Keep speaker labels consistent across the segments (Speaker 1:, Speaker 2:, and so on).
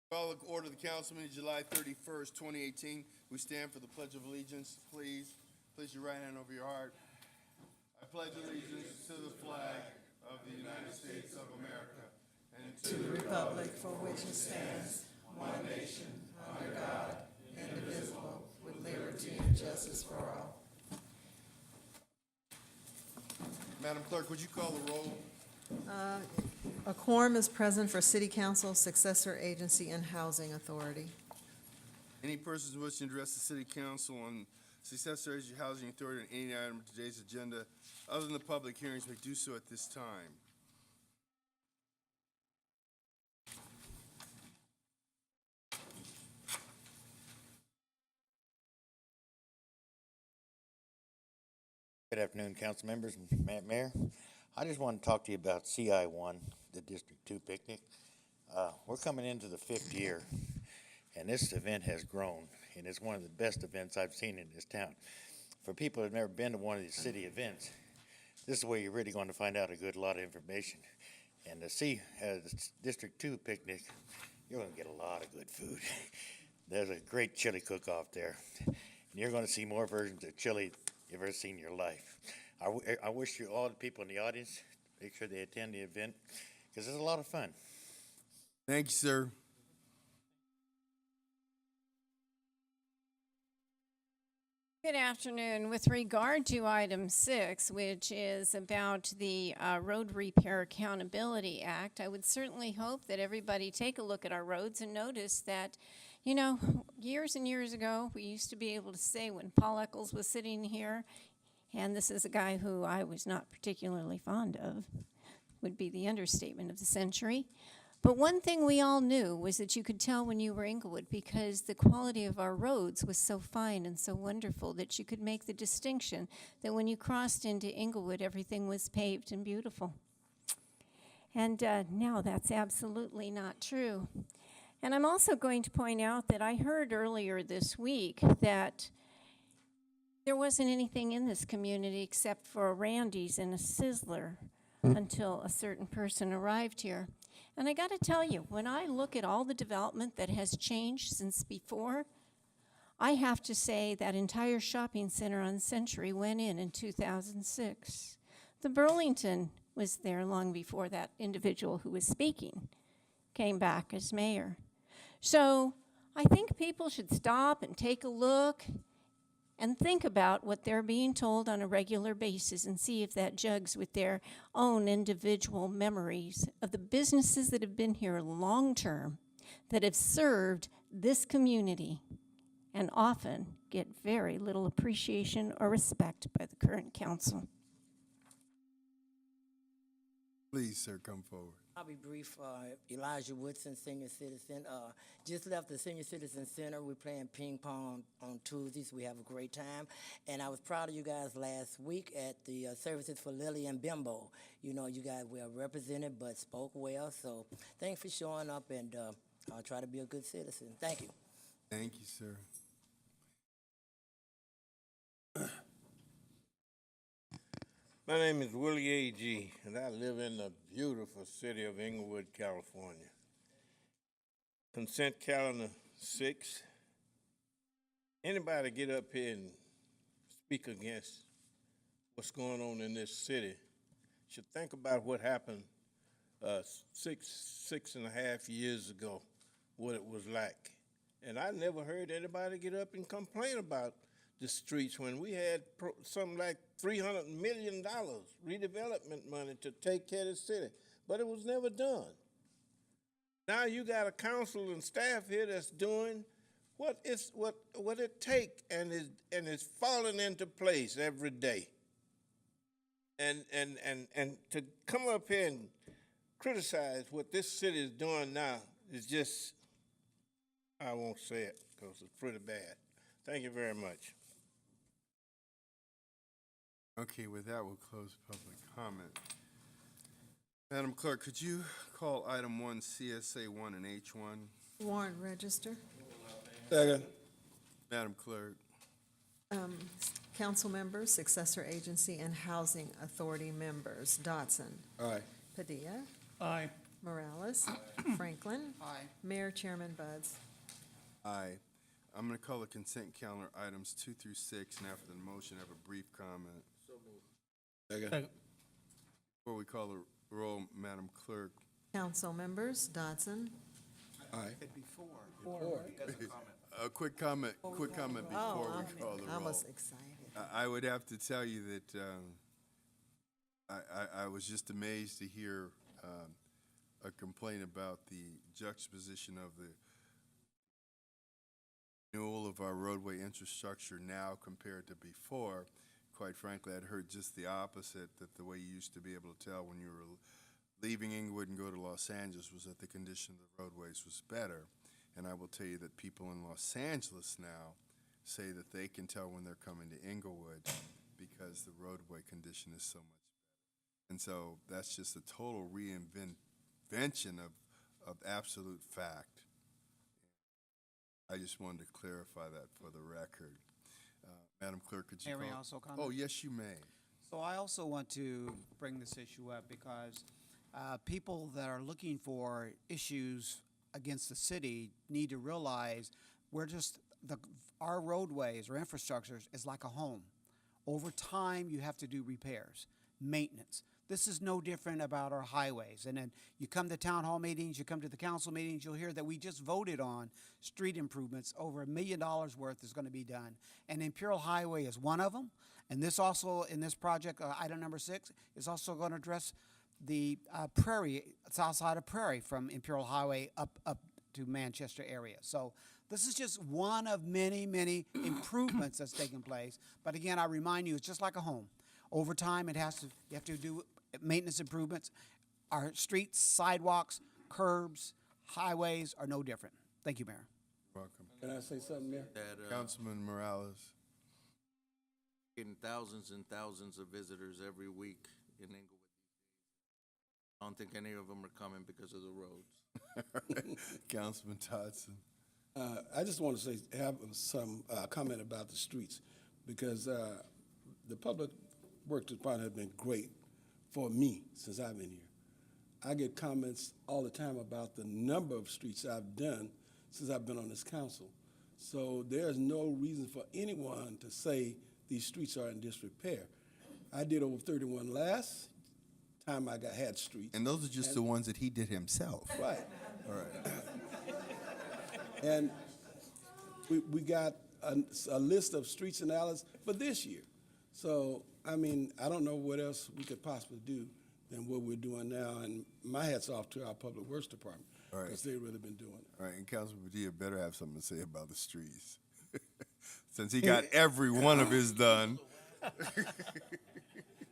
Speaker 1: Call to order the council meeting July 31st, 2018. We stand for the Pledge of Allegiance. Please place your right hand over your heart. I pledge allegiance to the flag of the United States of America and to the
Speaker 2: Republic for which it stands, one nation, under God, indivisible, with liberty and justice for all.
Speaker 1: Madam Clerk, would you call the roll?
Speaker 2: A quorum is present for City Council, Successor Agency, and Housing Authority.
Speaker 1: Any persons wishing to address the City Council on Successor Agency Housing Authority on any item of today's agenda other than the public hearings may do so at this time.
Speaker 3: Good afternoon, council members and Mayor. I just want to talk to you about CI1, the District 2 picnic. We're coming into the 5th year, and this event has grown, and it's one of the best events I've seen in this town. For people who have never been to one of these city events, this is where you're really going to find out a good lot of information. And to see the District 2 picnic, you're going to get a lot of good food. There's a great chili cook-off there, and you're going to see more versions of chili you've ever seen in your life. I wish you all the people in the audience, make sure they attend the event, because it's a lot of fun.
Speaker 1: Thank you, sir.
Speaker 4: Good afternoon. With regard to item 6, which is about the Road Repair Accountability Act, I would certainly hope that everybody take a look at our roads and notice that, you know, years and years ago, we used to be able to say when Paul Eccles was sitting here, and this is a guy who I was not particularly fond of, would be the understatement of the century. But one thing we all knew was that you could tell when you were Inglewood because the quality of our roads was so fine and so wonderful that you could make the distinction that when you crossed into Inglewood, everything was paved and beautiful. And now that's absolutely not true. And I'm also going to point out that I heard earlier this week that there wasn't anything in this community except for a Randy's and a Sizzler until a certain person arrived here. And I got to tell you, when I look at all the development that has changed since before, I have to say that entire shopping center on Century went in 2006. The Burlington was there long before that individual who was speaking came back as mayor. So I think people should stop and take a look and think about what they're being told on a regular basis and see if that jugs with their own individual memories of the businesses that have been here long term, that have served this community, and often get very little appreciation or respect by the current council.
Speaker 1: Please, sir, come forward.
Speaker 5: I'll be brief. Elijah Woodson, senior citizen. Just left the senior citizen center. We're playing ping pong on Tuesdays. We have a great time. And I was proud of you guys last week at the services for Lily and Bimbo. You know, you guys were represented but spoke well. So thanks for showing up, and I'll try to be a good citizen. Thank you.
Speaker 1: Thank you, sir.
Speaker 6: My name is Willie A.G., and I live in the beautiful city of Inglewood, California. Consent calendar 6. Anybody get up here and speak against what's going on in this city should think about what happened 6.5 years ago, what it was like. And I never heard anybody get up and complain about the streets when we had something like $300 million redevelopment money to take care of the city, but it was never done. Now you got a council and staff here that's doing what it take and is falling into place every day. And to come up here and criticize what this city is doing now is just, I won't say it because it's pretty bad. Thank you very much.
Speaker 1: Okay, with that, we'll close public comment. Madam Clerk, could you call item 1, CSA 1 and H1?
Speaker 2: Warrant register.
Speaker 6: Second.
Speaker 1: Madam Clerk.
Speaker 2: Council members, Successor Agency, and Housing Authority members. Dotson.
Speaker 6: Aye.
Speaker 2: Padilla.
Speaker 7: Aye.
Speaker 2: Morales. Franklin.
Speaker 7: Aye.
Speaker 2: Mayor Chairman Buds.
Speaker 1: Aye. I'm going to call the consent calendar items 2 through 6, and after the motion, have a brief comment.
Speaker 6: Second.
Speaker 1: Before we call the roll, Madam Clerk.
Speaker 2: Council members, Dodson.
Speaker 6: Aye.
Speaker 1: A quick comment before we call the
Speaker 2: I
Speaker 1: roll.
Speaker 2: was excited.
Speaker 1: I would have to tell you that I was just amazed to hear a complaint about the juxtaposition of the renewal of our roadway infrastructure now compared to before. Quite frankly, I'd heard just the opposite, that the way you used to be able to tell when you were leaving Inglewood and go to Los Angeles was that the condition of the roadways was better. And I will tell you that people in Los Angeles now say that they can tell when they're coming to Inglewood because the roadway condition is so much better. And so that's just a total reinvention of absolute fact. I just wanted to clarify that for the record. Madam Clerk, could you
Speaker 7: May we
Speaker 1: call?
Speaker 7: also comment?
Speaker 1: Oh, yes, you may.
Speaker 7: So I also want to bring this issue up because people that are looking for issues against the city need to realize our roadways or infrastructures is like a home. Over time, you have to do repairs, maintenance. This is no different about our highways. And then you come to town hall meetings, you come to the council meetings, you'll hear that we just voted on street improvements. Over $1 million worth is going to be done. And Imperial Highway is one of them. And this also, in this project, item number 6, is also going to address the Prairie, south side of Prairie from Imperial Highway up to Manchester area. So this is just one of many, many improvements that's taking place. But again, I remind you, it's just like a home. Over time, you have to do maintenance improvements. Our streets, sidewalks, curbs, highways are no different. Thank you, Mayor.
Speaker 1: Welcome.
Speaker 8: Can I say something, Mayor?
Speaker 9: That
Speaker 1: Councilman Morales.
Speaker 9: getting thousands and thousands of visitors every week in Inglewood. I don't think any of them are coming because of the roads.
Speaker 1: Councilman Dodson.
Speaker 8: I just want to say, have some comment about the streets, because the public works department has been great for me since I've been here. I get comments all the time about the number of streets I've done since I've been on this council. So there's no reason for anyone to say these streets are in disrepair. I did over 31 last time I had streets.
Speaker 1: And those are just the ones that he did himself.
Speaker 8: Right.
Speaker 1: All right.
Speaker 8: And we got a list of streets and alleys for this year. So, I mean, I don't know what else we could possibly do than what we're doing now. And my hat's off to our Public Works Department,
Speaker 1: All right.
Speaker 8: because they've really been doing it.
Speaker 1: All right, and Councilman Padilla better have something to say about the streets. Since he got every one of his done.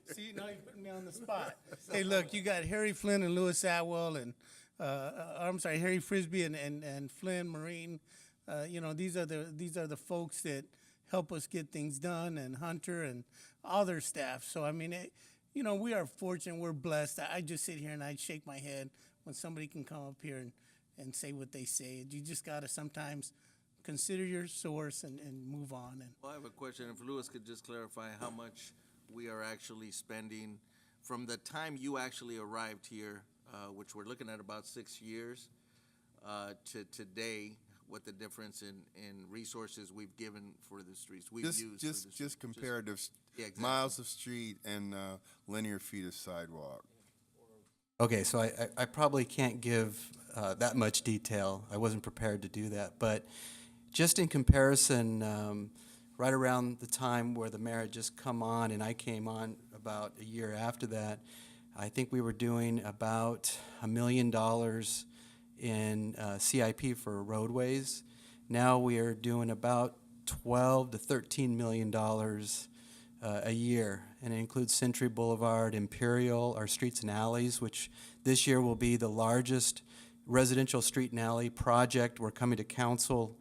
Speaker 10: See, now you're putting me on the spot. Hey, look, you got Harry Flynn and Louis Atwell and, I'm sorry, Harry Frisbee and Flynn Marine. You know, these are the folks that help us get things done, and Hunter and other staff. So, I mean, you know, we are fortunate, we're blessed. I just sit here and I shake my head when somebody can come up here and say what they say. You just got to sometimes consider your source and move on. And
Speaker 9: Well, I have a question. If Louis could just clarify how much we are actually spending from the time you actually arrived here, which we're looking at about 6 years, to today, what the difference in resources we've given for the streets, we've used for the streets.
Speaker 1: Just comparative
Speaker 9: Yeah, exactly.
Speaker 1: miles of street and linear feet of sidewalk.
Speaker 11: Okay, so I probably can't give that much detail. I wasn't prepared to do that. But just in comparison, right around the time where the mayor had just come on and I came on about a year after that, I think we were doing about $1 million in CIP for roadways. Now we are doing about $12 to $13 million a year, and it includes Century Boulevard, Imperial, our streets and alleys, which this year will be the largest residential street and alley project. We're coming to council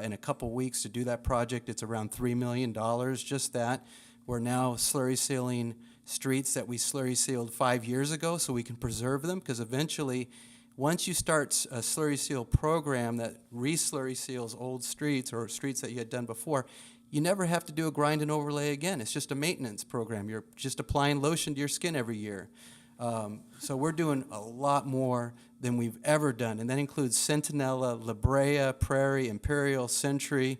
Speaker 11: in a couple weeks to do that project. It's around $3 million, just that. We're now slurry sealing streets that we slurry sealed 5 years ago so we can preserve them, because eventually, once you start a slurry seal program that re-slurry seals old streets or streets that you had done before, you never have to do a grind and overlay again. It's just a maintenance program. You're just applying lotion to your skin every year. So we're doing a lot more than we've ever done, and that includes Centinela, La Brea, Prairie, Imperial, Century,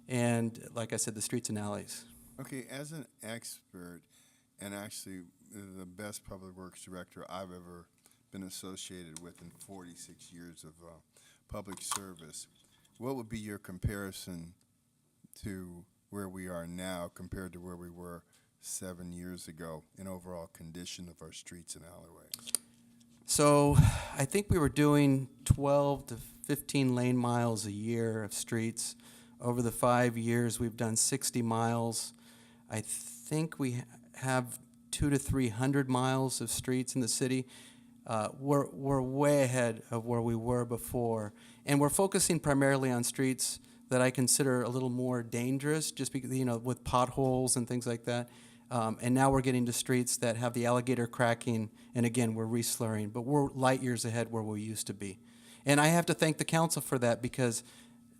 Speaker 11: and like I said, the streets and alleys.
Speaker 1: Okay, as an expert, and actually the best public works director I've ever been associated with in 46 years of public service, what would be your comparison to where we are now compared to where we were 7 years ago in overall condition of our streets and alleyways?
Speaker 11: So I think we were doing 12 to 15 lane miles a year of streets. Over the 5 years, we've done 60 miles. I think we have 200 to 300 miles of streets in the city. We're way ahead of where we were before, and we're focusing primarily on streets that I consider a little more dangerous, just because, you know, with potholes and things like that. And now we're getting to streets that have the alligator cracking, and again, we're reslurring, but we're light years ahead where we used to be. And I have to thank the council for that, because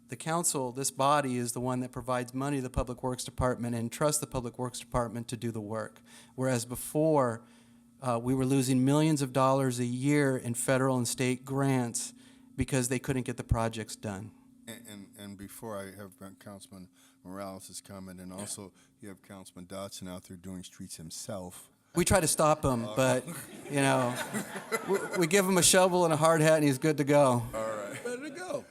Speaker 11: the council, this body, is the one that provides money to the Public Works Department and trusts the Public Works Department to do the work. Whereas before, we were losing millions of dollars a year in federal and state grants because they couldn't get the projects done.
Speaker 1: And before I have Councilman Morales' comment, and also you have Councilman Dotson out there doing streets himself.
Speaker 11: We try to stop him, but, you know, we give him a shovel and a hard hat, and he's good to go.
Speaker 1: All right.
Speaker 8: Ready to go.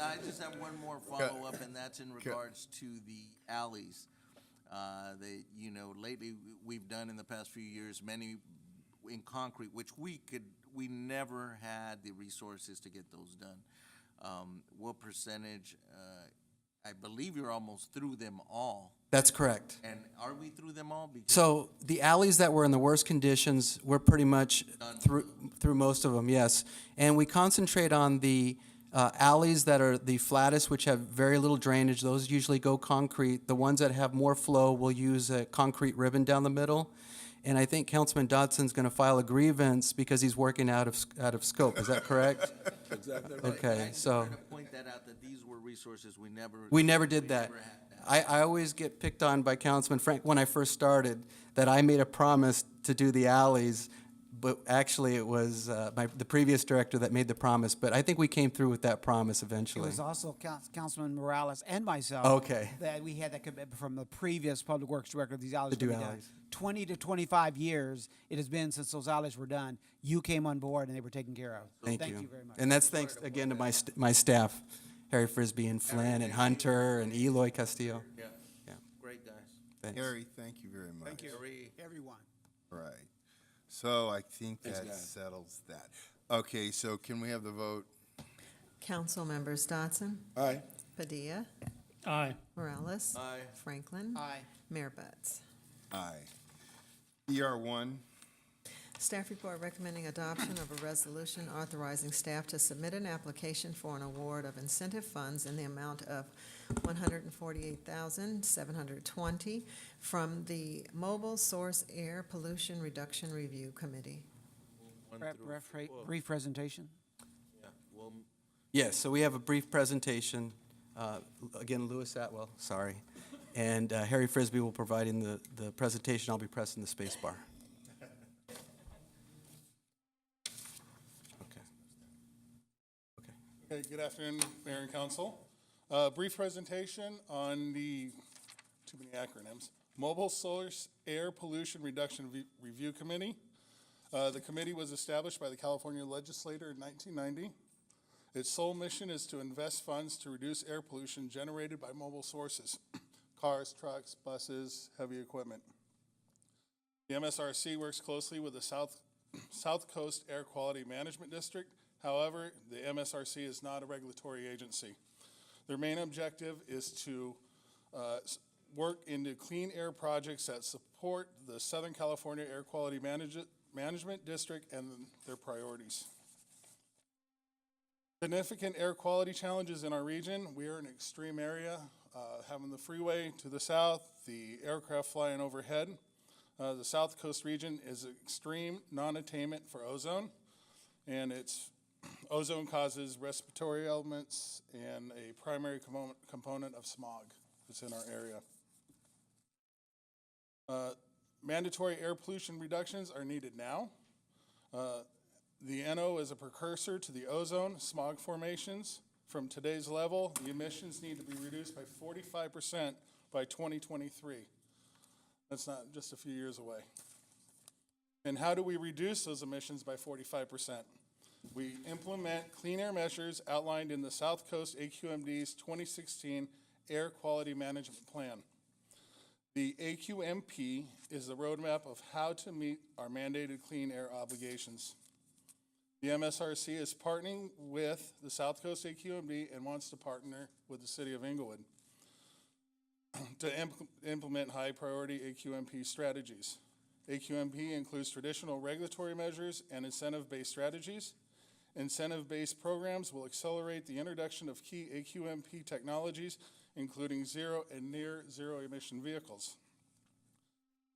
Speaker 9: I just have one more follow-up, and that's in regards to the alleys. You know, lately we've done in the past few years many in concrete, which we never had the resources to get those done. What percentage? I believe you're almost through them all.
Speaker 11: That's correct.
Speaker 9: And are we through them all? Because
Speaker 11: So the alleys that were in the worst conditions, we're pretty much through most of them, yes. And we concentrate on the alleys that are the flattest, which have very little drainage. Those usually go concrete. The ones that have more flow will use a concrete ribbon down the middle. And I think Councilman Dodson's going to file a grievance because he's working out of scope. Is that correct?
Speaker 8: Exactly right.
Speaker 11: Okay,
Speaker 9: I
Speaker 11: so
Speaker 9: wanted to point that out, that these were resources we
Speaker 11: never did that.
Speaker 9: never had that.
Speaker 11: I always get picked on by Councilman Frank when I first started that I made a promise to do the alleys, but actually it was the previous director that made the promise. But I think we came through with that promise
Speaker 7: It
Speaker 11: eventually.
Speaker 7: was also Councilman Morales and myself.
Speaker 11: Okay.
Speaker 7: That we had that commitment from the previous Public Works Director. These alleys
Speaker 11: To do
Speaker 7: were done.
Speaker 11: alleys.
Speaker 7: 20 to 25 years it has been since those alleys were done. You came on board and they were taken care of. So
Speaker 11: Thank
Speaker 7: you
Speaker 11: you
Speaker 7: very much.
Speaker 11: And that's thanks again to my staff, Harry Frisbee and Flynn and Hunter and Eloy Castillo.
Speaker 9: Yeah.
Speaker 11: Yeah.
Speaker 9: Great guys.
Speaker 11: Thanks.
Speaker 1: Harry, thank you very much.
Speaker 7: Thank you, everyone.
Speaker 1: Right. So I think
Speaker 8: Thanks,
Speaker 1: that
Speaker 8: guys.
Speaker 1: settles that. Okay, so can we have the vote?
Speaker 2: Council members Dotson,
Speaker 8: Aye.
Speaker 2: Padilla,
Speaker 10: Aye.
Speaker 2: Morales.
Speaker 9: Aye.
Speaker 2: Franklin.
Speaker 7: Aye.
Speaker 2: Mayor Butts.
Speaker 1: Aye. ER1,
Speaker 2: Staff report recommending adoption of a resolution authorizing staff to submit an application for an award of incentive funds in the amount of $148,720 from the Mobile Source Air Pollution Reduction Review Committee.
Speaker 7: Brief presentation.
Speaker 9: Yeah. Well,
Speaker 11: Yes, so we have a brief presentation. Again, Louis Atwell, sorry. And Harry Frisbee will provide in the presentation. I'll be pressing the space bar. Okay.
Speaker 12: Okay, good afternoon, Mayor and Council. Brief presentation on the, too many acronyms, Mobile Source Air Pollution Reduction Review Committee. The committee was established by the California legislature in 1990. Its sole mission is to invest funds to reduce air pollution generated by mobile sources, cars, trucks, buses, heavy equipment. The MSRC works closely with the South Coast Air Quality Management District. However, the MSRC is not a regulatory agency. Their main objective is to work into clean air projects that support the Southern California Air Quality Management District and their priorities. Significant air quality challenges in our region. We are in an extreme area, having the freeway to the south, the aircraft flying overhead. The South Coast region is extreme non-attainment for ozone, and ozone causes respiratory elements and a primary component of smog that's in our area. Mandatory air pollution reductions are needed now. The NO is a precursor to the ozone smog formations. From today's level, the emissions need to be reduced by 45% by 2023. That's not just a few years away. And how do we reduce those emissions by 45%? We implement clean air measures outlined in the South Coast AQMD's 2016 Air Quality Management Plan. The AQMP is the roadmap of how to meet our mandated clean air obligations. The MSRC is partnering with the South Coast AQMD and wants to partner with the City of Inglewood to implement high-priority AQMP strategies. AQMP includes traditional regulatory measures and incentive-based strategies. Incentive-based programs will accelerate the introduction of key AQMP technologies, including zero and near zero emission vehicles.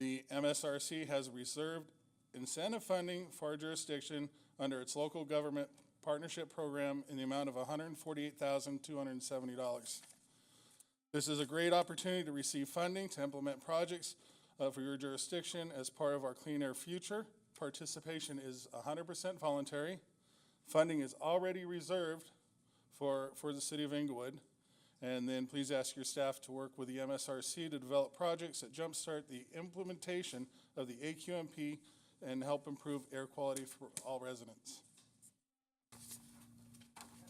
Speaker 12: The MSRC has reserved incentive funding for our jurisdiction under its local government partnership program in the amount of $148,270. This is a great opportunity to receive funding to implement projects for your jurisdiction as part of our Clean Air Future. Participation is 100% voluntary. Funding is already reserved for the City of Inglewood. And then please ask your staff to work with the MSRC to develop projects that jumpstart the implementation of the AQMP and help improve air quality for all residents.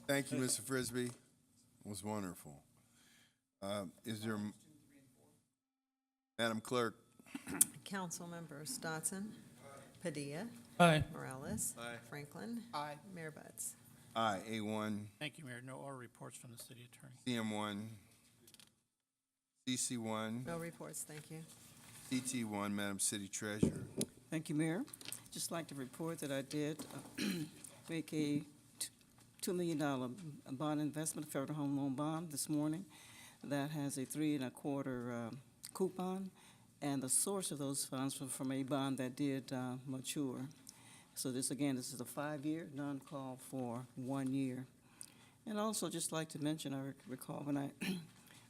Speaker 1: Thank you, Mr. Frisbee. It was wonderful. Is there, Madam Clerk?
Speaker 2: Council members Dotson. Padilla.
Speaker 10: Aye.
Speaker 2: Morales.
Speaker 9: Aye.
Speaker 2: Franklin.
Speaker 7: Aye.
Speaker 2: Mayor Buds.
Speaker 1: Aye, A1,
Speaker 10: Thank you, Mayor. No oral reports from the city attorney.
Speaker 1: CM1, CC1,
Speaker 2: No reports, thank you.
Speaker 1: CT1, Madam City Treasurer.
Speaker 13: Thank you, Mayor. Just like to report that I did make a $2 million bond investment, federal home loan bond this morning that has a 3 1/4 coupon, and the source of those funds were from a bond that did mature. So this is a 5-year, non-call for 1 year. And also just like to mention, I recall when I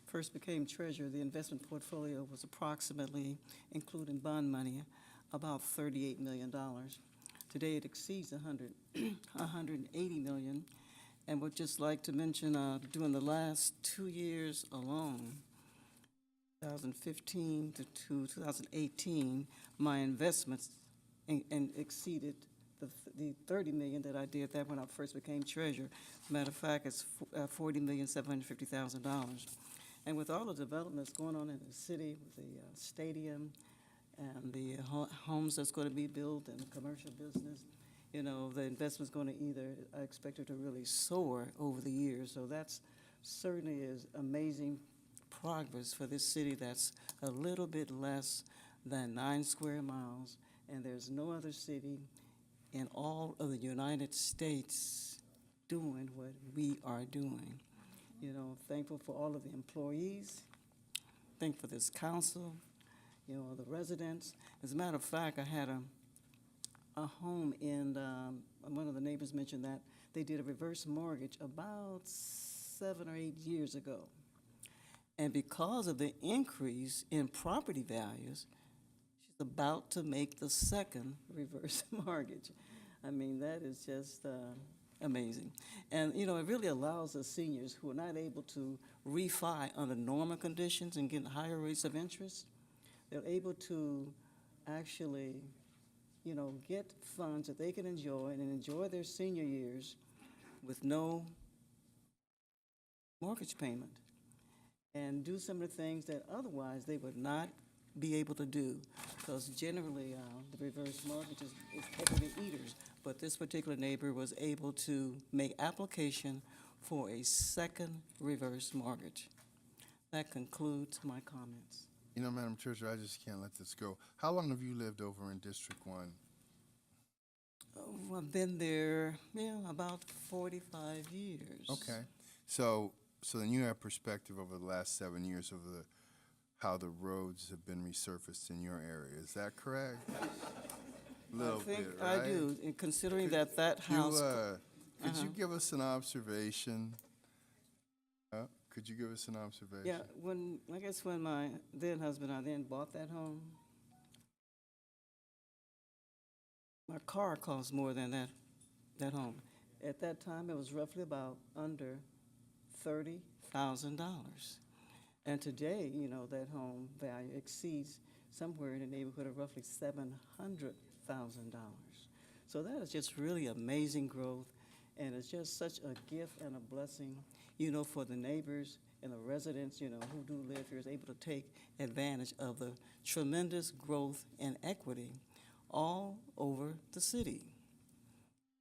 Speaker 13: first became treasurer, the investment portfolio was approximately, including bond money, about $38 million. Today it exceeds $180 million. And would just like to mention, during the last 2 years alone, 2015 to 2018, my investments exceeded the $30 million that I did that when I first became treasurer. Matter of fact, it's $40,750,000. And with all the developments going on in the city, with the stadium and the homes that's going to be built and the commercial business, you know, the investment's going to I expect it to really soar over the years. So that's certainly is amazing progress for this city that's a little bit less than 9 square miles, and there's no other city in all of the United States doing what we are doing. You know, thankful for all of the employees, thankful for this council, you know, the residents. As a matter of fact, I had a home in, one of the neighbors mentioned that they did a reverse mortgage about 7 or 8 years ago. And because of the increase in property values, she's about to make the second reverse mortgage. I mean, that is just amazing. And, you know, it really allows the seniors who are not able to refi under normal conditions and get higher rates of interest, they're able to actually, you know, get funds that they can enjoy and enjoy their senior years with no mortgage payment and do some of the things that otherwise they would not be able to do, because generally the reverse mortgage is equity eaters. But this particular neighbor was able to make application for a second reverse mortgage. That concludes my comments.
Speaker 1: You know, Madam Treasurer, I just can't let this go. How long have you lived over in District 1?
Speaker 13: Oh, I've been there, about 45 years.
Speaker 1: Okay. So then you have perspective over the last 7 years of how the roads have been resurfaced in your area. Is that correct?
Speaker 13: I think I do, and considering that house.
Speaker 1: Could you give us an observation? Could you give us an observation?
Speaker 13: Yeah, when my then husband, I then bought that home, My car costs more than that home. At that time, it was roughly about under $30,000. And today, you know, that home value exceeds somewhere in the neighborhood of roughly $700,000. So that is just really amazing growth, and it's just such a gift and a blessing, you know, for the neighbors and the residents, you know, who do live here, is able to take advantage of the tremendous growth and equity all over the city.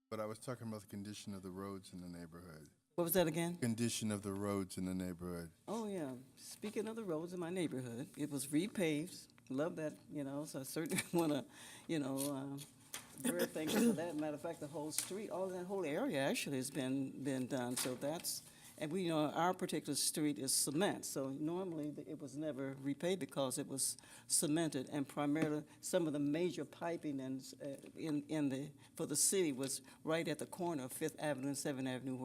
Speaker 1: But I was talking about the condition of the roads in the neighborhood.
Speaker 13: What was that again?
Speaker 1: Condition of the roads in the neighborhood.
Speaker 13: Oh, yeah. Speaking of the roads in my neighborhood, it was repaved. Love that, you know, so I certainly want to, you know, very thankful for that. Matter of fact, the whole street, all that whole area actually has been done. So that's, and we, you know, our particular street is cement. So normally it was never repaved because it was cemented, and primarily some of the major piping and for the city was right at the corner of 5th Avenue and 7th Avenue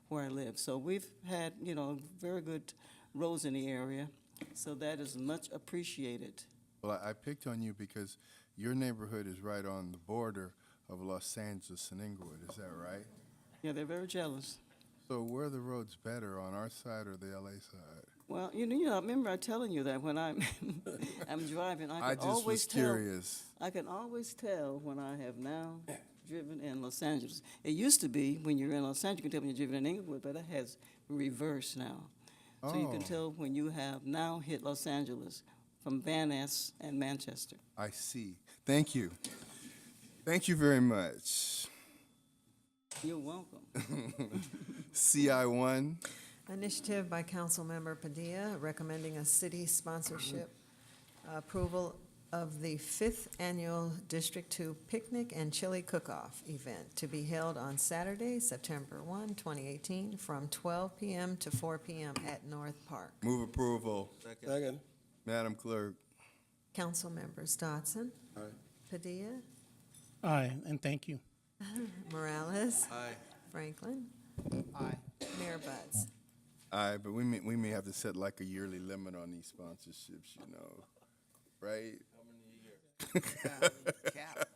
Speaker 13: where I live. So we've had, you know, very good roads in the area. So that is much appreciated.
Speaker 1: Well, I picked on you because your neighborhood is right on the border of Los Angeles and Inglewood. Is that right?
Speaker 13: Yeah, they're very jealous.
Speaker 1: So where are the roads better, on our side or the LA side?
Speaker 13: Well, you know, I remember I telling you that when I'm driving,
Speaker 1: I
Speaker 13: can
Speaker 1: just
Speaker 13: always
Speaker 1: was
Speaker 13: tell.
Speaker 1: curious.
Speaker 13: I can always tell when I have now driven in Los Angeles. It used to be when you're in Los Angeles, you can tell when you're driving in Inglewood, but it has reversed now. So you can
Speaker 1: Oh.
Speaker 13: tell when you have now hit Los Angeles from Van Ness and Manchester.
Speaker 1: I see. Thank you. Thank you very much.
Speaker 13: You're welcome.
Speaker 1: CI1.
Speaker 2: Initiative by Councilmember Padilla recommending a city sponsorship approval of the 5th Annual District 2 Picnic and Chili Cook-Off event to be held on Saturday, September 1, 2018, from 12 p.m. to 4 p.m. at North Park.
Speaker 1: Move approval.
Speaker 8: Second.
Speaker 1: Madam Clerk.
Speaker 2: Council members Dodson.
Speaker 8: Aye.
Speaker 2: Padilla.
Speaker 10: Aye, and thank you.
Speaker 2: Morales.
Speaker 9: Aye.
Speaker 2: Franklin.
Speaker 7: Aye.
Speaker 2: Mayor Buds.
Speaker 1: Aye, but we may have to set like a yearly limit on these sponsorships, you know, right?
Speaker 7: Cap.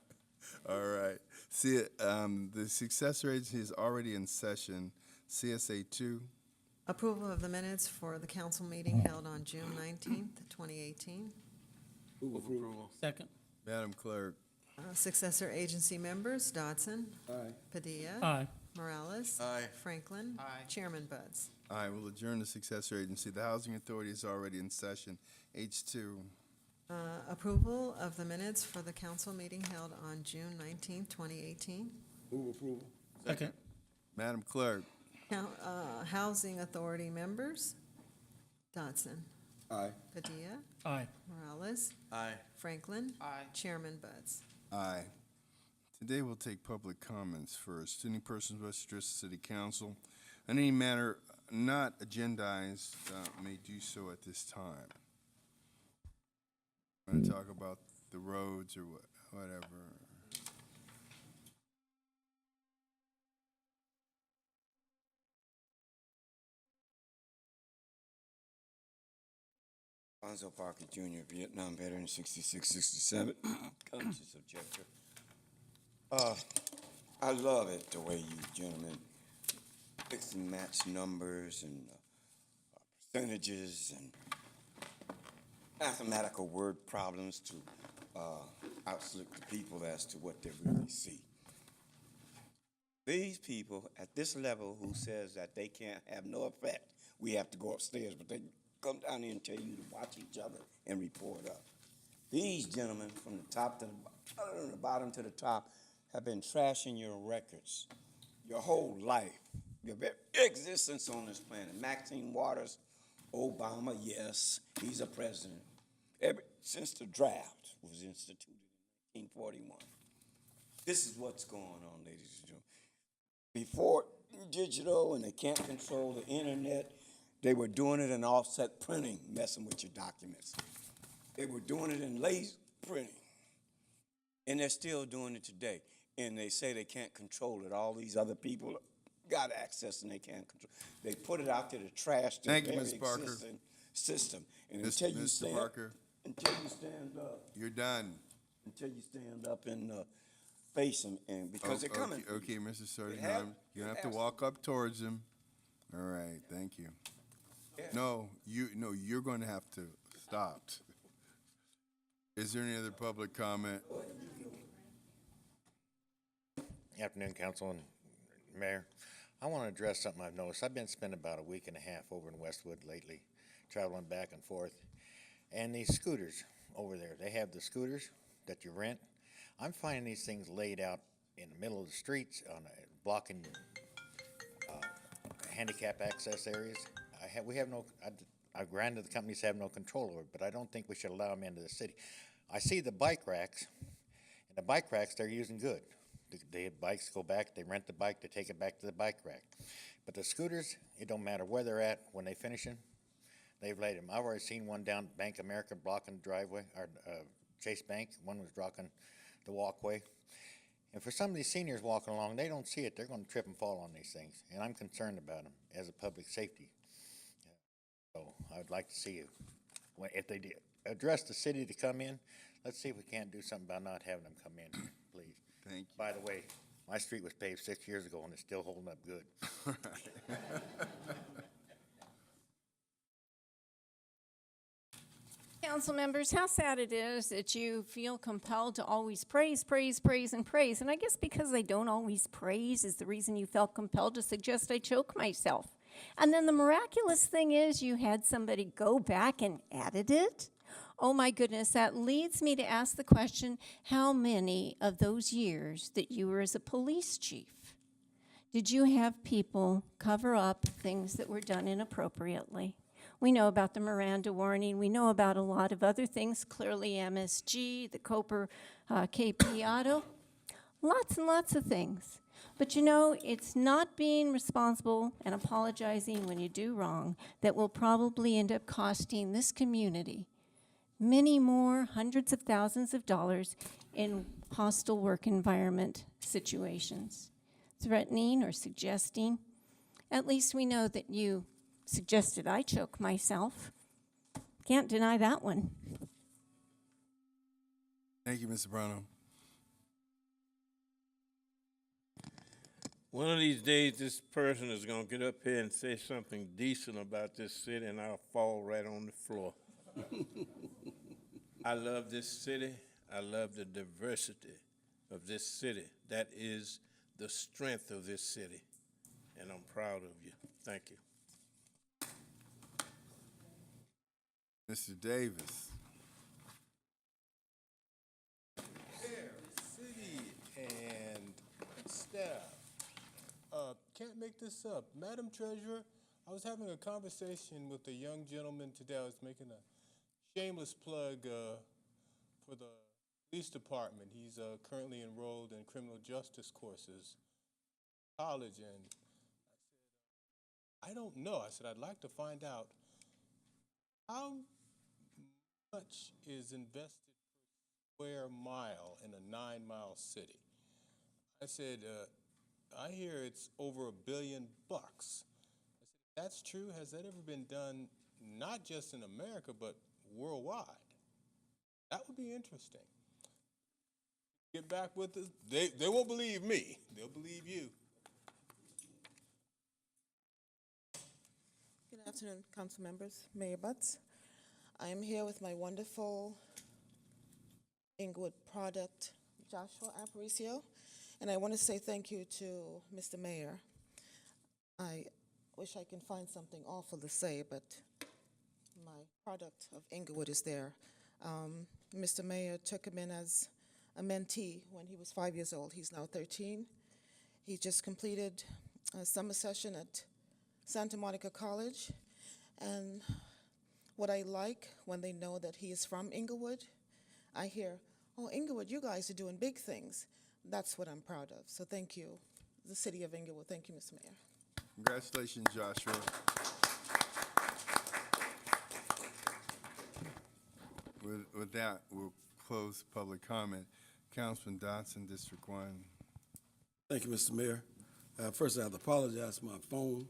Speaker 1: All right. See, the successor agency is already in session. CSA 2.
Speaker 2: Approval of the minutes for the council meeting held on June 19th, 2018.
Speaker 8: Move approval.
Speaker 10: Second.
Speaker 1: Madam Clerk.
Speaker 2: Successor agency members Dodson.
Speaker 8: Aye.
Speaker 2: Padilla.
Speaker 10: Aye.
Speaker 2: Morales.
Speaker 9: Aye.
Speaker 2: Franklin.
Speaker 7: Aye.
Speaker 2: Chairman Buds.
Speaker 1: I will adjourn the successor agency. The Housing Authority is already in session. H2.
Speaker 2: Approval of the minutes for the council meeting held on June 19th, 2018.
Speaker 8: Move approval.
Speaker 10: Second.
Speaker 1: Madam Clerk.
Speaker 2: Housing Authority members Dodson.
Speaker 8: Aye.
Speaker 2: Padilla.
Speaker 10: Aye.
Speaker 2: Morales.
Speaker 9: Aye.
Speaker 2: Franklin.
Speaker 7: Aye.
Speaker 2: Chairman Buds.
Speaker 1: Aye. Today we'll take public comments first. Any persons who wish to address the City Council on any matter not agendized may do so at this time. Want to talk about the roads or whatever?
Speaker 14: Alonzo Parker Jr., Vietnam veteran, 66-67, conscious objector. I love it the way you gentlemen mix and match numbers and percentages and mathematical word problems to outslick the people as to what they really see. These people at this level who says that they can't have no effect, we have to go upstairs, but they come down here and tell you to watch each other and report up. These gentlemen from the top to the bottom to the top have been trashing your records your whole life, your very existence on this planet. Maxine Waters, Obama, yes, he's a president. Ever since the draft was instituted in 1941. This is what's going on, ladies and gentlemen. Before digital and they can't control the internet, they were doing it in offset printing, messing with your documents. They were doing it in laser printing. And they're still doing it today. And they say they can't control it. All these other people got access and they can't control it. They put it out there to trash the
Speaker 1: Thank you,
Speaker 14: very
Speaker 1: Ms. Parker.
Speaker 14: existing system. And
Speaker 1: Mr.
Speaker 14: until you
Speaker 1: Mr.
Speaker 14: stand,
Speaker 1: Parker.
Speaker 14: until you stand up,
Speaker 1: You're done.
Speaker 14: until you stand up and face them, and because they're coming.
Speaker 1: Okay, Mr. Surgeon,
Speaker 14: have-
Speaker 1: you're gonna have
Speaker 14: it
Speaker 1: to
Speaker 14: has
Speaker 1: walk up towards him. All right, thank you.
Speaker 14: Yeah.
Speaker 1: No, you're gonna have to stop. Is there any other public comment?
Speaker 3: Afternoon, Council and Mayor. I want to address something I've noticed. I've been spending about a week and a half over in Westwood lately, traveling back and forth. And these scooters over there, they have the scooters that you rent. I'm finding these things laid out in the middle of the streets, blocking handicap access areas. Granted, the companies have no control over it, but I don't think we should allow them into the city. I see the bike racks, and the bike racks they're using good. The bikes go back, they rent the bike, they take it back to the bike rack. But the scooters, it don't matter where they're at when they finish them, they've laid them. I've already seen one down Bank America blocking the driveway, or Chase Bank, one was blocking the walkway. And for some of these seniors walking along, they don't see it, they're gonna trip and fall on these things. And I'm concerned about them as a public safety. So I would like to see you, if they address the city to come in, let's see if we can't do something about not having them come in, please.
Speaker 1: Thank you.
Speaker 3: By the way, my street was paved 6 years ago and it's still holding up good.
Speaker 4: Council members, how sad it is that you feel compelled to always praise, praise, praise, and praise. And I guess because I don't always praise is the reason you felt compelled to suggest I choke myself. And then the miraculous thing is you had somebody go back and edit it. Oh my goodness, that leads me to ask the question, how many of those years that you were as a police chief did you have people cover up things that were done inappropriately? We know about the Miranda warning. We know about a lot of other things, clearly MSG, the Cooper KP Auto, lots and lots of things. But you know, it's not being responsible and apologizing when you do wrong that will probably end up costing this community many more hundreds of thousands of dollars in hostile work environment situations. Threatening or suggesting, at least we know that you suggested I choke myself. Can't deny that one.
Speaker 1: Thank you, Mr. Brown.
Speaker 6: One of these days, this person is gonna get up here and say something decent about this city, and I'll fall right on the floor. I love this city. I love the diversity of this city. That is the strength of this city, and I'm proud of you. Thank you.
Speaker 1: Mr. Davis.
Speaker 15: Mayor, city, and staff. Can't make this up. Madam Treasurer, I was having a conversation with a young gentleman today. I was making a shameless plug for the police department. He's currently enrolled in criminal justice courses, college, and I said, I don't know. I said, I'd like to find out how much is invested per square mile in a 9-mile city. I said, I hear it's over $1 billion. I said, if that's true, has that ever been done not just in America, but worldwide? That would be interesting. Get back with us. They won't believe me. They'll believe you.
Speaker 16: Good afternoon, council members, Mayor Butts. I am here with my wonderful Inglewood product, Joshua Aparicio, and I want to say thank you to Mr. Mayor. I wish I can find something awful to say, but my product of Inglewood is there. Mr. Mayor took him in as a mentee when he was 5 years old. He's now 13. He just completed a summer session at Santa Monica College, and what I like when they know that he is from Inglewood, I hear, oh, Inglewood, you guys are doing big things. That's what I'm proud of. So thank you, the city of Inglewood. Thank you, Mr. Mayor.
Speaker 1: Congratulations, Joshua. With that, we'll close public comment. Councilman Dodson, District 1.
Speaker 8: Thank you, Mr. Mayor. First, I have to apologize for my phone.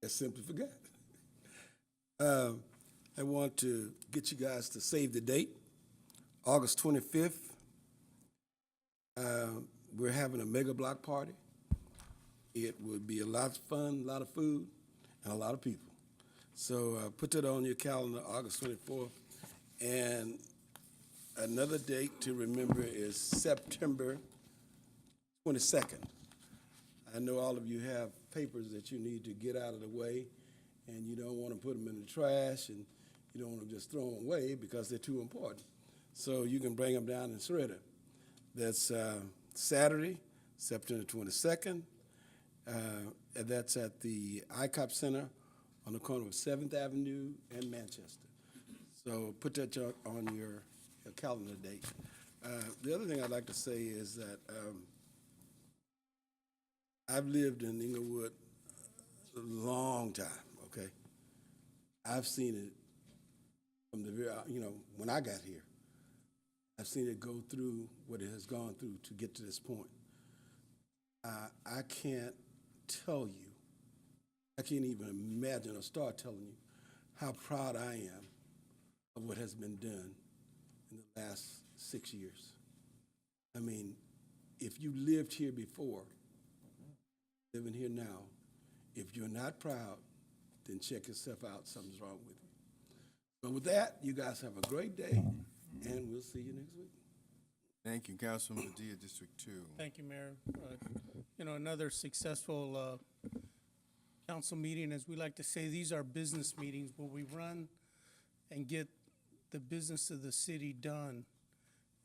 Speaker 8: I simply forgot. I want to get you guys to save the date, August 25th, We're having a mega block party. It would be a lot of fun, a lot of food, and a lot of people. So put that on your calendar, August 24th. And another date to remember is September 22nd. I know all of you have papers that you need to get out of the way, and you don't want to put them in the trash, and you don't want to just throw them away because they're too important. So you can bring them down and shred it. That's Saturday, September 22nd, and that's at the ICOP Center on the corner of 7th Avenue and Manchester. So put that on your calendar date. The other thing I'd like to say is that I've lived in Inglewood a long time, okay? I've seen it from the very, when I got here. I've seen it go through what it has gone through to get to this point. I can't tell you, I can't even imagine or start telling you how proud I am of what has been done in the last 6 years. I mean, if you lived here before, living here now, if you're not proud, then check yourself out. Something's wrong with you. But with that, you guys have a great day, and we'll see you next week.
Speaker 1: Thank you, Councilman Padilla, District 2.
Speaker 10: Thank you, Mayor. Another successful council meeting. As we like to say, these are business meetings where we run and get the business of the city done.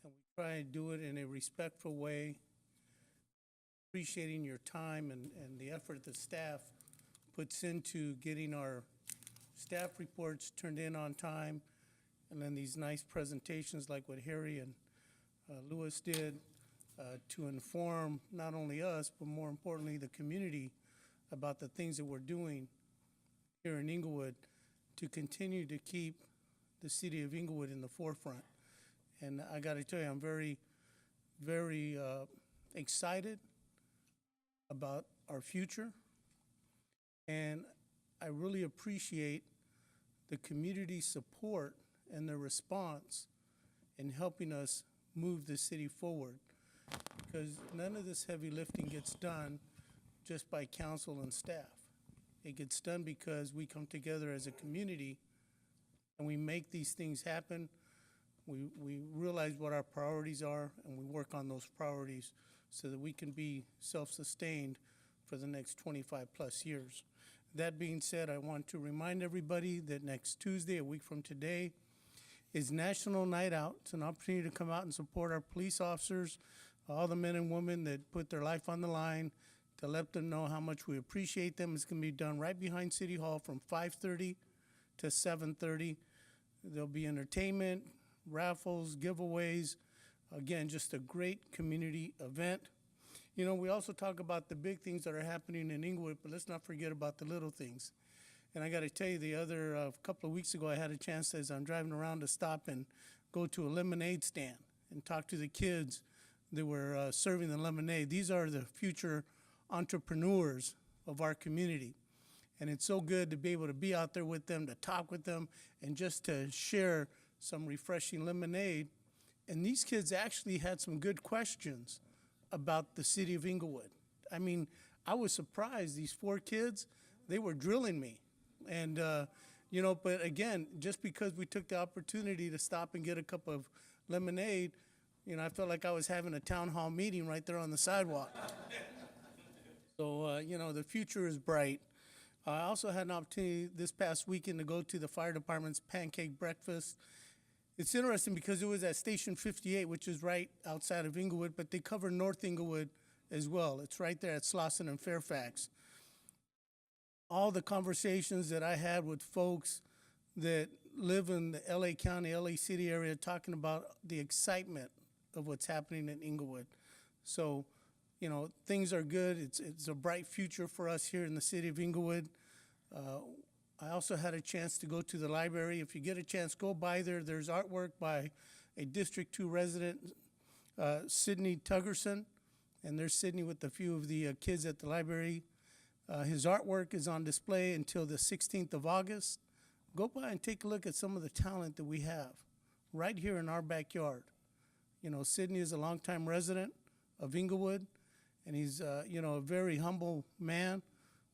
Speaker 10: And we try and do it in a respectful way, appreciating your time and the effort the staff puts into getting our staff reports turned in on time, and then these nice presentations like what Harry and Lewis did to inform not only us, but more importantly, the community about the things that we're doing here in Inglewood to continue to keep the city of Inglewood in the forefront. And I got to tell you, I'm very, very excited about our future. And I really appreciate the community support and their response in helping us move the city forward. Because none of this heavy lifting gets done just by council and staff. It gets done because we come together as a community and we make these things happen. We realize what our priorities are, and we work on those priorities so that we can be self-sustained for the next 25 plus years. That being said, I want to remind everybody that next Tuesday, a week from today, is National Night Out. It's an opportunity to come out and support our police officers, all the men and women that put their life on the line, to let them know how much we appreciate them. It's going to be done right behind City Hall from 5:30 to 7:30. There'll be entertainment, raffles, giveaways. Again, just a great community event. We also talk about the big things that are happening in Inglewood, but let's not forget about the little things. And I got to tell you, the other couple of weeks ago, I had a chance as I'm driving around to stop and go to a lemonade stand and talk to the kids that were serving the lemonade. These are the future entrepreneurs of our community. And it's so good to be able to be out there with them, to talk with them, and just to share some refreshing lemonade. And these kids actually had some good questions about the city of Inglewood. I mean, I was surprised. These 4 kids, they were drilling me. And, but again, just because we took the opportunity to stop and get a cup of lemonade, I felt like I was having a town hall meeting right there on the sidewalk. So, the future is bright. I also had an opportunity this past weekend to go to the fire department's pancake breakfast. It's interesting because it was at Station 58, which is right outside of Inglewood, but they cover North Inglewood as well. It's right there at Slauson and Fairfax. All the conversations that I had with folks that live in the LA County, LA City area, talking about the excitement of what's happening in Inglewood. So, things are good. It's a bright future for us here in the city of Inglewood. I also had a chance to go to the library. If you get a chance, go by there. There's artwork by a District 2 resident, Sidney Tuggerson, and there's Sidney with a few of the kids at the library. His artwork is on display until the 16th of August. Go by and take a look at some of the talent that we have right here in our backyard. Sidney is a longtime resident of Inglewood, and he's, a very humble man,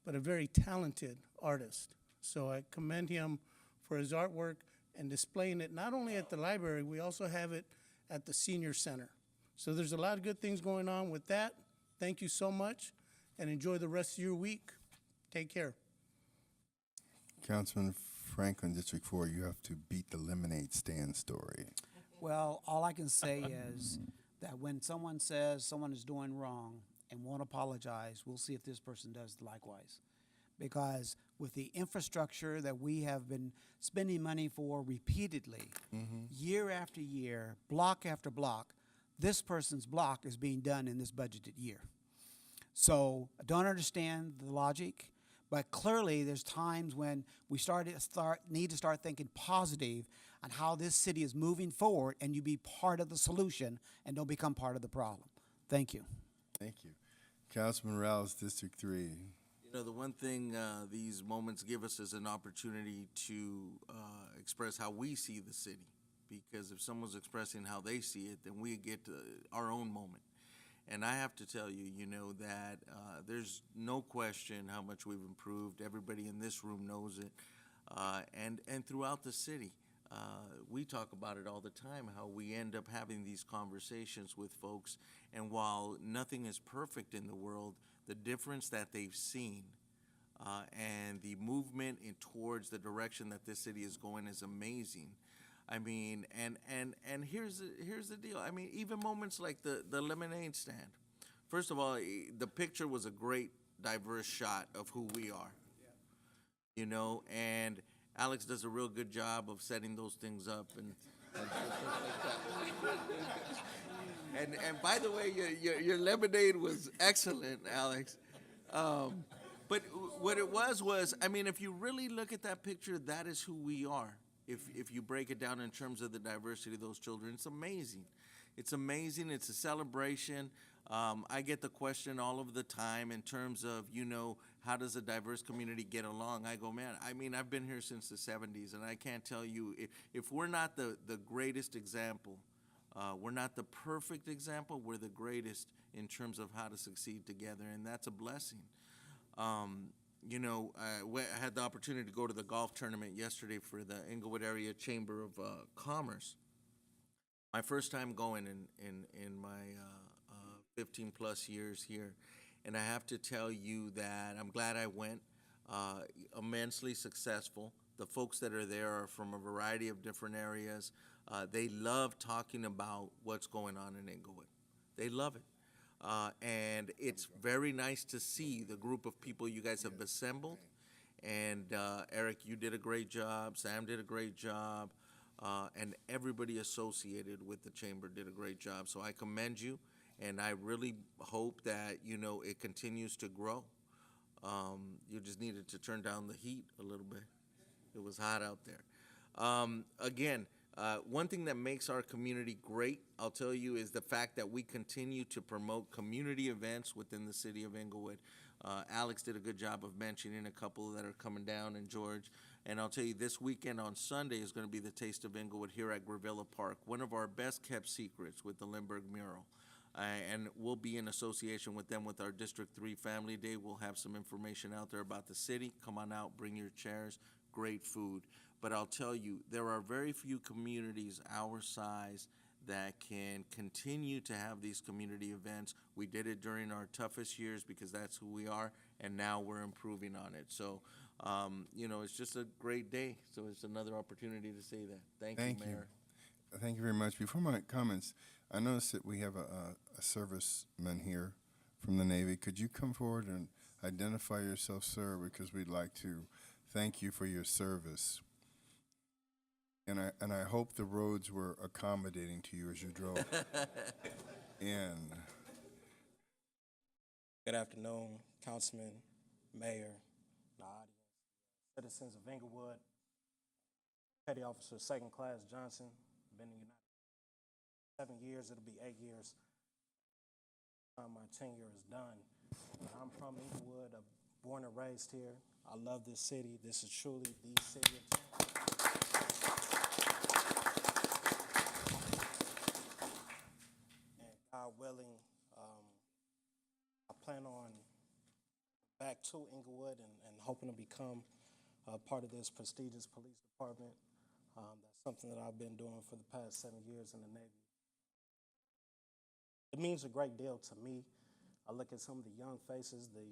Speaker 10: but a very talented artist. So I commend him for his artwork and displaying it not only at the library, we also have it at the senior center. So there's a lot of good things going on with that. Thank you so much, and enjoy the rest of your week. Take care.
Speaker 17: Councilman Franklin, District 4, you have to beat the lemonade stand story.
Speaker 7: Well, all I can say is that when someone says someone is doing wrong and won't apologize, we'll see if this person does likewise. Because with the infrastructure that we have been spending money for repeatedly, year after year, block after block, this person's block is being done in this budgeted year. So I don't understand the logic, but clearly there's times when we need to start thinking positive on how this city is moving forward, and you be part of the solution and don't become part of the problem. Thank you.
Speaker 17: Thank you. Councilman Rouse, District 3.
Speaker 9: You know, the one thing these moments give us is an opportunity to express how we see the city. Because if someone's expressing how they see it, then we get our own moment. And I have to tell you, that there's no question how much we've improved. Everybody in this room knows it. And throughout the city, we talk about it all the time, how we end up having these conversations with folks. And while nothing is perfect in the world, the difference that they've seen and the movement towards the direction that this city is going is amazing. I mean, and here's the deal. I mean, even moments like the lemonade stand. First of all, the picture was a great, diverse shot of who we are. Yeah. And Alex does a real good job of setting those things up and stuff like that. And by the way, your lemonade was excellent, Alex. But what it was, I mean, if you really look at that picture, that is who we are. If you break it down in terms of the diversity of those children, it's amazing. It's amazing. It's a celebration. I get the question all of the time in terms of, how does a diverse community get along? I go, man, I mean, I've been here since the 70s, and I can't tell you, if we're not the greatest example, we're not the perfect example, we're the greatest in terms of how to succeed together, and that's a blessing. I had the opportunity to go to the golf tournament yesterday for the Inglewood Area Chamber of Commerce. My first time going in my 15 plus years here. And I have to tell you that I'm glad I went, immensely successful. The folks that are there are from a variety of different areas. They love talking about what's going on in Inglewood. They love it. And it's very nice to see the group of people you guys have assembled. And Eric, you did a great job. Sam did a great job. And everybody associated with the chamber did a great job. So I commend you. And I really hope that, it continues to grow. You just needed to turn down the heat a little bit. It was hot out there. Again, one thing that makes our community great, I'll tell you, is the fact that we continue to promote community events within the city of Inglewood. Alex did a good job of mentioning a couple that are coming down, and George. And I'll tell you, this weekend on Sunday is going to be the Taste of Inglewood here at Gravilla Park, one of our best kept secrets with the Lindbergh mural. And we'll be in association with them with our District 3 Family Day. We'll have some information out there about the city. Come on out, bring your chairs, great food. But I'll tell you, there are very few communities our size that can continue to have these community events. We did it during our toughest years because that's who we are, and now we're improving on it. So, it's just a great day. So it's another opportunity to say that. Thank you, Mayor.
Speaker 17: Thank you very much. Before my comments, I noticed that we have a serviceman here from the Navy. Could you come forward and identify yourself, sir, because we'd like to thank you for your service. And I hope the roads were accommodating to you as you drove in.
Speaker 18: Good afternoon, Councilman, Mayor, the audience, citizens of Inglewood. Petty Officer Second Class Johnson, been in the United States 7 years, it'll be 8 years. My tenure is done. I'm from Inglewood, born and raised here. I love this city. This is truly the city of and God willing, back to Inglewood and hoping to become part of this prestigious police department. That's something that I've been doing for the past 7 years in the Navy. It means a great deal to me. I look at some of the young faces, the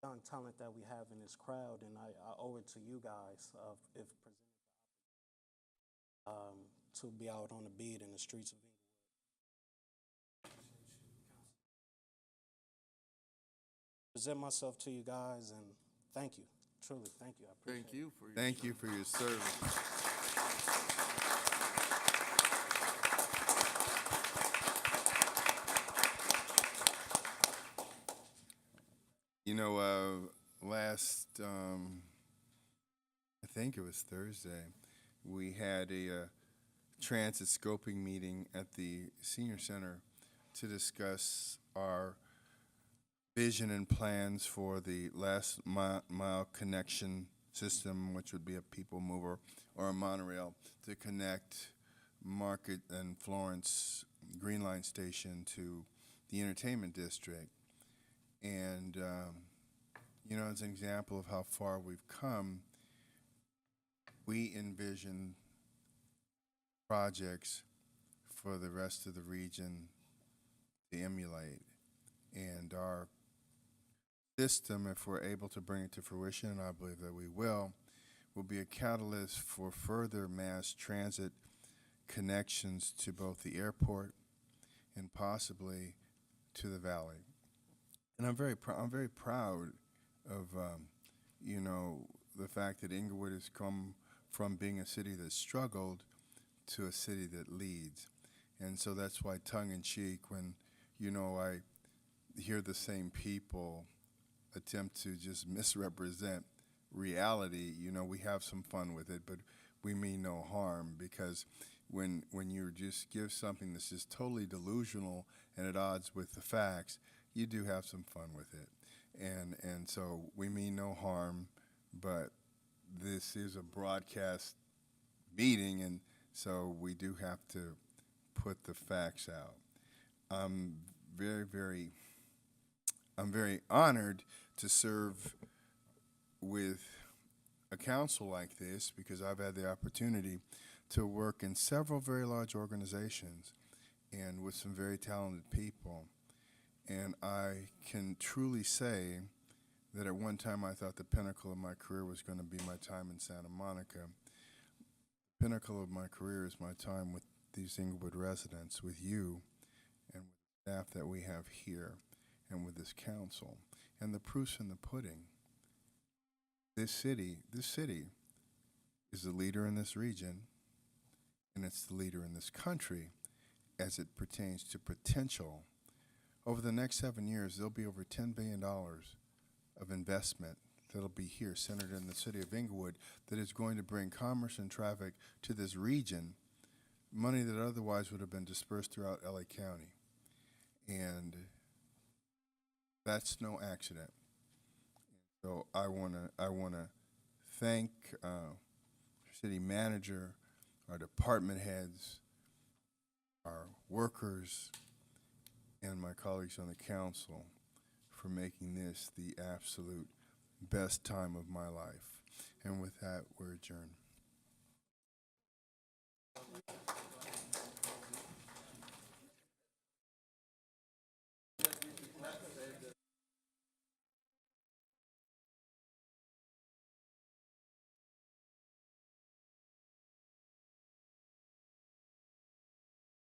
Speaker 18: young talent that we have in this crowd, and I owe it to you guys if presented to be out on the beat in the streets of Inglewood. Present myself to you guys, and thank you. Truly, thank you. I appreciate it.
Speaker 17: Thank you for your service. You know, last, I think it was Thursday, we had a transit scoping meeting at the senior center to discuss our vision and plans for the last mile connection system, which would be a people mover or a monorail to connect Market and Florence Green Line Station to the entertainment district. And, you know, as an example of how far we've come, we envision projects for the rest of the region to emulate. And our system, if we're able to bring it to fruition, and I believe that we will be a catalyst for further mass transit connections to both the airport and possibly to the valley. And I'm very proud of, you know, the fact that Inglewood has come from being a city that struggled to a city that leads. And so that's why tongue-in-cheek, when, you know, I hear the same people attempt to just misrepresent reality, you know, we have some fun with it, but we mean no harm, because when you just give something that's just totally delusional and at odds with the facts, you do have some fun with it. And so we mean no harm, but this is a broadcast meeting, and so we do have to put the facts out. I'm very honored to serve with a council like this, because I've had the opportunity to work in several very large organizations and with some very talented people. And I can truly say that at one time I thought the pinnacle of my career was going to be my time in Santa Monica. The pinnacle of my career is my time with these Inglewood residents, with you, and with the staff that we have here, and with this council. And the proof's in the pudding. This city is the leader in this region, and it's the leader in this country as it pertains to potential. Over the next 7 years, there'll be over $10 billion of investment that'll be here, centered in the city of Inglewood, that is going to bring commerce and traffic to this region, money that otherwise would have been dispersed throughout LA County. And that's no accident. So I wanna thank our city manager, our department heads, our workers, and my colleagues on the council for making this the absolute best time of my life. And with that, we're adjourned.